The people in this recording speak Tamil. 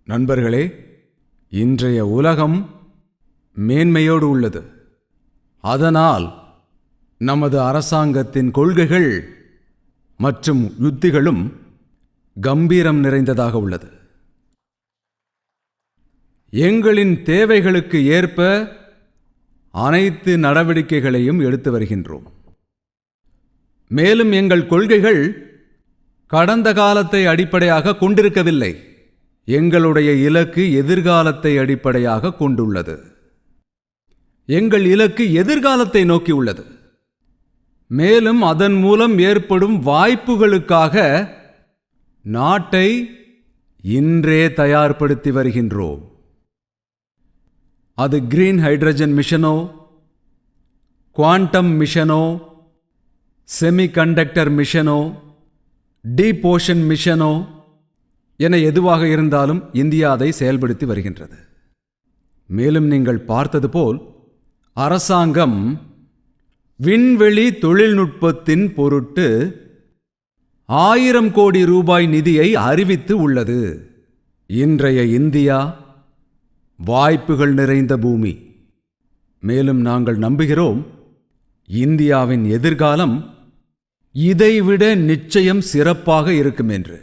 நண்பர்களே, இன்றைய உலகம் மேன்மையோடு உள்ளது. அதனால் நமது அரசாங்கத்தின் கொள்கைகள் மற்றும் யுத்திகளும் கம்பீரம் நிறைந்ததாக உள்ளது. எங்களின் தேவைகளுக்கு ஏற்ப அனைத்து நடவடிக்கைகளையும் எடுத்து வருகின்றோம். மேலும் எங்கள் கொள்கைகள் கடந்த காலத்தை அடிப்படையாக கொண்டிருக்கவில்லை. எங்களுடைய இலக்கு எதிர்காலத்தை அடிப்படையாக கொண்டுள்ளது. எங்கள் இலக்கு எதிர்காலத்தை நோக்கி உள்ளது. மேலும் அதன் மூலம் ஏற்படும் வாய்ப்புகளுக்காக நாட்டை இன்றே தயார்படுத்தி வருகின்றோம். அது கிரீன் ஹைட்ரஜன் மிஷனோ, குவாண்டம் மிஷனோ, செமிகண்டக்டர் மிஷனோ, டீப் ஓஷன் மிஷனோ என எதுவாக இருந்தாலும் இந்தியா அதை செயல்படுத்தி வருகின்றது. மேலும் நீங்கள் பார்த்தது போல் அரசாங்கம் விண்வெளி தொழில்நுட்பத்தின் பொருட்டு 1000 கோடி ரூபாய் நிதியை அறிவித்து உள்ளது. இன்றைய இந்தியா வாய்ப்புகள் நிறைந்த பூமி. மேலும் நாங்கள் நம்புகிறோம், இந்தியாவின் எதிர்காலம் இதைவிட நிச்சயம் சிறப்பாக இருக்கும் என்று.